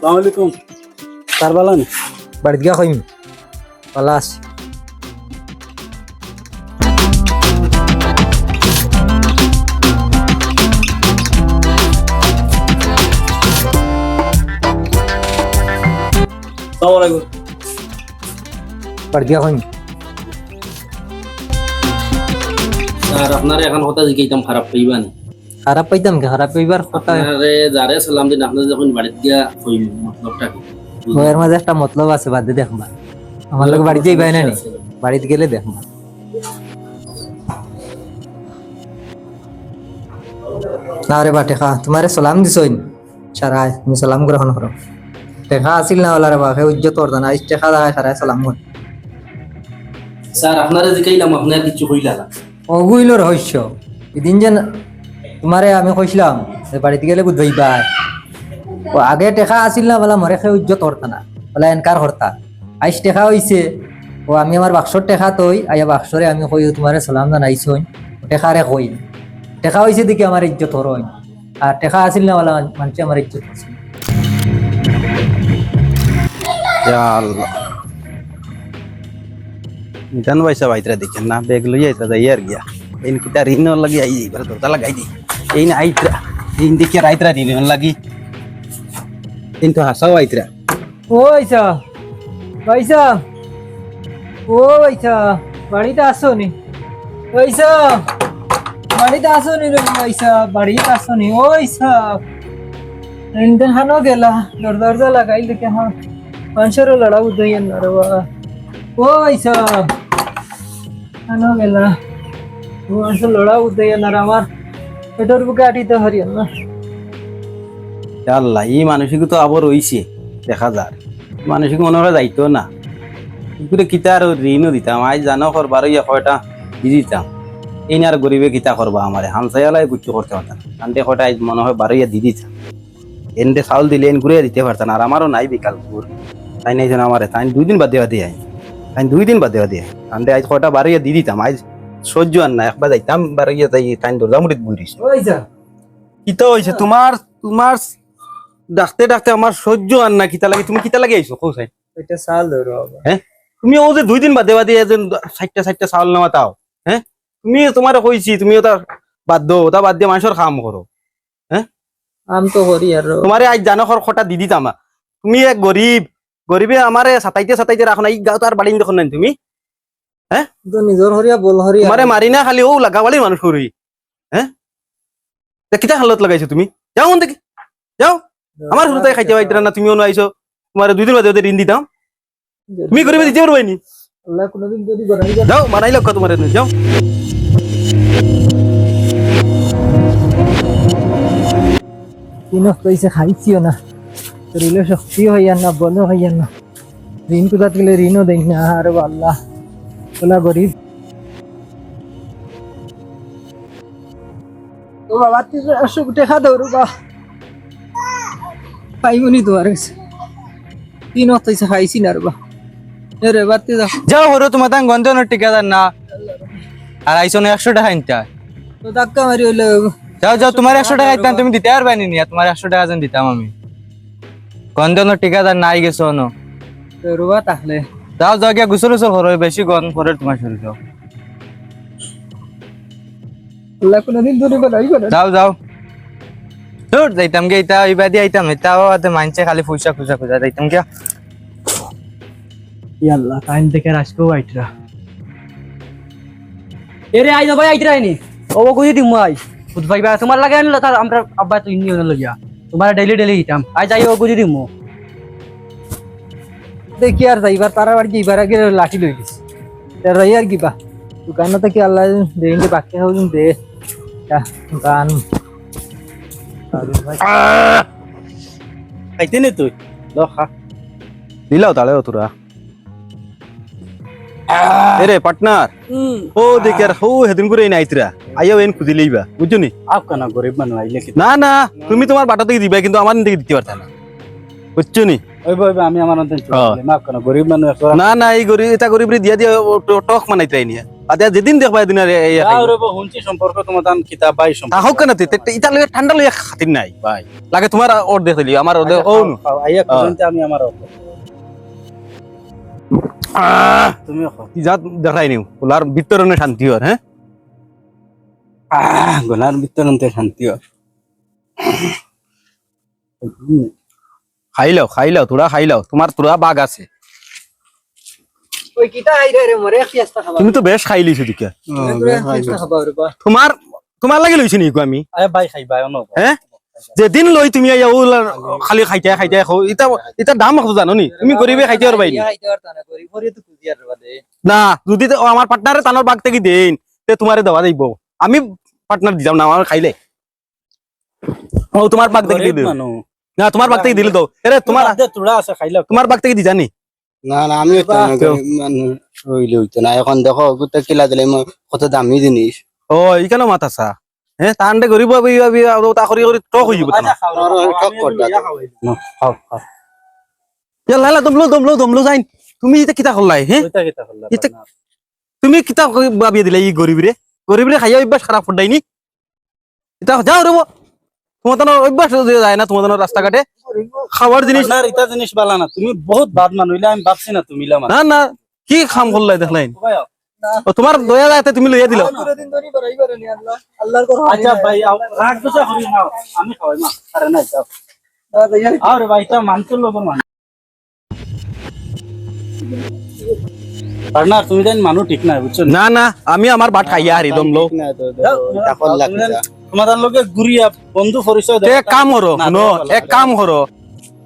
আসসালামাইকুম স্যার বলেন। বাড়িতে গিয়া কইম ভালো আছি। আসসালামাইকুম বাড়িতে গিয়া কইম। স্যার আপনার এখন কথা জিজ্ঞাসা খারাপ পাইবা না? খারাপ পাইতাম কি? খারাপ পাইবার কথা আপনারে যারে সালাম দিন আপনি যখন বাড়িতে গিয়া কইল মতলবটা কি? এর মাঝে একটা মতলব আছে, বাদ দিয়ে দেখবা। আমার লোক বাড়িতে যাইবাই না নি, বাড়িতে গেলে দেখবা। না রে বা টেকা তোমারে সালাম দিছইন সারাই, তুমি সালাম গ্রহণ করো। টেকা আসিল না ওলা রে বা, ইজ্জত করতা না, টেকা দেখায় সারাই সালাম কর। স্যার আপনারে জিজ্ঞাইলাম আপনি আর কিছু কইলা না। অগুইল রহস্য এদিন যে তোমারে আমি কইছিলাম যে বাড়িতে গেলে বুঝবাইবা, ও আগে টেকা আসিল না বলা মরে খেয়ে ইজ্জত করতা না, বলা এনকার করতা। আইস টেকা হইছে, ও আমি আমার বাক্সর টেকা তৈ আইয়া বাক্সরে আমি কই তোমারে সালাম জানাইছই, টেকারে কই টেকা হইছে দেখি আমার ইজ্জত হরই, আর টেকা আসিল না বলা মানুষে আমার ইজ্জত করছে। জান পয়সা বাইতরা দেখেন না, ব্যাগ লইয়া আইতরা যাই আর গিয়া এই কিতা ঋণ লাগি আই এবার দরজা লাগাই দি এই না আইতরা এই দেখে রাইতরা ঋণ লাগি কিন্তু হাসাও আইতরা। ও আইসা পয়সা, ও পয়সা বাড়িতে আসো নি? পয়সা বাড়িতে আসো নি রে পয়সা, বাড়িতে আসো নি? ও পয়সা ইন্টার হানো গেলা দরজা লাগাই দেখে হ্যাঁ মানুষেরও লড়া উদয়ন না রে বাবা। ও পয়সা হানো গেলা মানুষের লড়া উদয়ন আর আমার পেটের বুকে আটিতে হরিয়ান না। আল্লাহ এই মানসিক তো আবার রইছে দেখা যার মানসিক মনে হয় যাইতো না পুকুরে কিতা আর ঋণও দিতাম আজ জানো করবার ইয়া কয়টা দি দিতাম এই আর গরিবে কিতা করবা আমারে হামসাইয়ালাই কিছু করতে পারতাম আনতে কয়টা আজ মনে হয় বারোইয়া দি দিতাম এনতে চাউল দিলে এন ঘুরিয়ে দিতে পারতাম আর আমারও নাই বিকাল ঘুর তাই নাই যেন আমারে তাই 2 দিন বাদে বাদে আই তাই 2 দিন বাদে বাদে আনতে আজ কয়টা বারোইয়া দি দিতাম আজ সহ্য আর না একবার যাইতাম বারোইয়া যাই তাই দরজা মুড়িত বুঝিস পয়সা কিতা হয়েছে তোমার তোমার ডাকতে ডাকতে আমার সহ্য আর না কিতা লাগে তুমি কিতা লাগে আইছো কও সাই এটা সাল ধরো বাবা। হ্যাঁ তুমি ও যে 2 দিন বাদে বাদে এজন 60টা চাউল নেওয়া তাও হ্যাঁ তুমি তোমার কইছি তুমি ওটা বাদ দাও ওটা বাদ দিয়ে মানুষের কাম করো হ্যাঁ আম তো করি আর তোমারে আজ জানো খটা দি দিতাম তুমি এক গরিবে আমারে সাতাইতে রাখো না এই গাঁও তার বাড়ি দেখো না তুমি হ্যাঁ তো নিজর হরিয়া বল হরিয়া তোমারে মারি না খালি ও লাগাবালি মানুষ করি হ্যাঁ কিতা হালত লাগাইছো তুমি যাও দেখি যাও আমার হুরতাই খাইতে পাইতরা না তুমিও আইছো তোমারে 2 দিন বাদে ওদের ঋণ দিতাম তুমি গরিবে দিতে পারবে নি আল্লাহ কোনদিন যদি বানাই যাও বানাই লোক তোমার যাও কিনো পয়সা খাইছিও না, শরীরে শক্তি হইয়ান না, বল হইয়ান না, ঋণ কোথাত গেলে ঋণও দেন না। আর আল্লাহ ওলা গরিব ও বাবা তুই অসুখ দেখা দৌড়ু বা পাইবনি তো আর তিন পয়সা খাইছি না রে বা রে বাড়তে যাও যাও হরো তোমার তাং গন্ধনের ঠিকাদার না আর আইসো না 100 টাকা আনতে তো ধাক্কা মারি হইলে যাও যাও তোমার 100 টাকা আইতাম তুমি দিতে পারবে নি তোমার 100 টাকা যেন দিতাম আমি গন্ধনের ঠিকাদার নাই গেছো ন রুবা তাহলে যাও যাও গিয়া গুসল গুসল করো বেশি গন্ধ করে তোমার শরীর আল্লাহ কোনদিন দূরে বানাই করে যাও যাও দূর যাইতাম গে এটা ইবাদি আইতাম এটাও আতে মানছে খালি পয়সা খুঁজা খুঁজা যাইতাম গিয়া আল্লাহ টাইম দেখে আসবো আইটরা এরে আই ভাই আইতরা নি ও কই দিম আই খুদ ভাইবা তোমার লাগে আনলা তার আমরা আব্বা তো ইনি হন লাগিয়া তোমার ডেইলি দিতাম আই যাই ও কই দিম দেখি আর যাইবার তারা বাড়ি যাইবার আগে লাঠি লই গেছি তাই আর কিবা দোকানে থেকে আল্লাহ দেন যে বাকি হউন দে গান খাইতে নে তুই ল খা দিলাও তালে তোরা এরে পার্টনার ও দেখে আর হো হেদিন করে আইতরা আইও এন খুঁজি লইবা বুঝছো নি আপকা না গরিব মানুষ আইলে কি না না তুমি তোমার বাটা থেকে দিবা কিন্তু আমার থেকে দিতে পারতা না বুঝছো নি আমি আমার অন্তত হ্যাঁ। মাফ করো গরিব মানুষ না না এই গরিব এটা গরিবরে দিয়া দিয়া টক মানাইতে নিয়ে আদা যেদিন দেখবা এদিন আর এই হুঁচি সম্পর্ক তোমার কিতাব বাই তা হোক কেন ইটা লগে ঠান্ডা লগে খাতির নাই ভাই লাগে তোমার ওর দেখ লিও আমার ওর ও আইয়া পর্যন্ত আমি আমার তুমি কি জাত দেখাই নিও ওলার ভিতরনে শান্তি হর হ্যাঁ গলার ভিতরতে শান্তি হয় খাই লাও তোরা খাই লাও তোমার তোরা বাঘ আছে ওই কিটা আইরে রে মরে ফিয়াস্তা খাবা তুমি তো বেশ খাই লিছো দিকে ফিয়াস্তা খাবা রে বা তোমার তোমার লাগে লইছি নিকো আমি আরে ভাই খাইবা অনো হ্যাঁ যেদিন লই তুমি আইয়া ও খালি খাইতে খাইতে খাও ইটা ইটা দাম কত জানো নি তুমি গরিবে খাইতে আর বাইনি আইতে পারতা না করি পরে তো কুজিয়ার বাদে না যদি তো আমার পার্টনারে তানোর বাগ থেকে দেন তে তোমারে দেওয়া যাইব আমি পার্টনার দিলাম না আমার খাইলে ও তোমার বাগ থেকে দিল না তোমার বাগ থেকে দিল তো আরে তোমার তোরা আছে খাইলা তোমার বাগ থেকে দি জানি না না আমি রইলে হইতো না এখন দেখো গোটা কিলা দিলে কত দামি জিনিস ও এইখানে মাতাসা হ্যাঁ তান্ডে গরিব তা করি করি টক হই যাব লালা দমলো যাইন তুমি এটা কিতা করলাই হ্যাঁ এটা তুমি কিতা ভাবিয়ে দিলে এই গরিবরে খাইয়া অভ্যাস খারাপ ফটাইনি এটা যাও রে তোমার অভ্যাস যায় না তোমার রাস্তাঘাটে খাবার জিনিস আপনার এটা জিনিস বালা না তুমি বহুত বাদ মানুইলা আমি ভাবছি না তুমি লামা না না কি খাম করলাই দেখলাই ও তোমার দয়া যাতে তুমি লইয়া দিল দিন ধরে বরাইবার নি আল্লাহ আল্লাহর করো আচ্ছা ভাই রাগ দুসা হরি নাও আমি খাওয়াই মা আরে না যাও আরে ভাই তা মানতুল লোক মান পার্টনার তুমি দেন মানু ঠিক না বুঝছো না না আমি আমার বাট খাইয়া হারি দমলো তোমাদের লগে গুরিয়া বন্ধু পরিচয় এক কাম করো শুনো এক কাম করো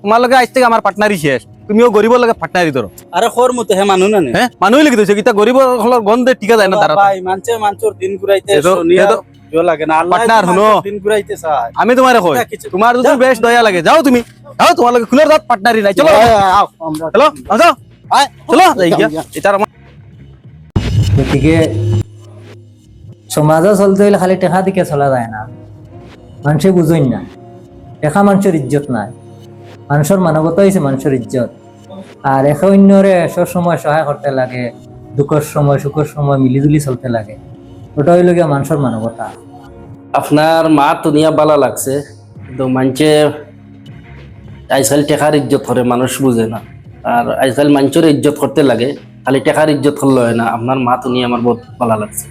তোমার লগে আজ থেকে আমার পার্টনারই শেষ তুমিও গরিবর লগে পার্টনারই ধরো আরে খর মতে হে মানু না নে হ্যাঁ মানুষ লিখে দিছে কিতা গরিবর হলার গন্ধে টিকা যায় না তারা ভাই মানচর দিন ঘুরাইতে এতো- সোনিয়া এতো- ভালো লাগে না আল্লাহ পার্টনার শুনো। দিন ঘুরাইতে চায় আমি তোমারে কই তোমার যদি বেশ দয়া লাগে যাও তুমি যাও তোমার লগে খুলের দাঁত পার্টনারই নাই চলো চলো যাও চলো যাই গিয়া এটার আমার গতিকে সমাজও চলতে হইলে খালি টেকা দিকে চলা যায় না মানুষে বুঝইন না টেকা মানুষের ইজ্জত নাই মানুষের মানবতা হয়েছে মানুষের ইজ্জত আর একে অন্যরে সব সময় সহায় করতে লাগে দুঃখের সময় সুখের সময় মিলিজুলি চলতে লাগে ওটা হইল গিয়া মানুষের মানবতা আপনার মা দুনিয়া বালা লাগছে কিন্তু মানছে আজকাল টেকার ইজ্জত করে মানুষ বুঝে না আর আজকাল মানুষের ইজ্জত করতে লাগে খালি টেকার ইজ্জত করলে হয় না আপনার মা দুনিয়া আমার বহুত ভালো লাগছে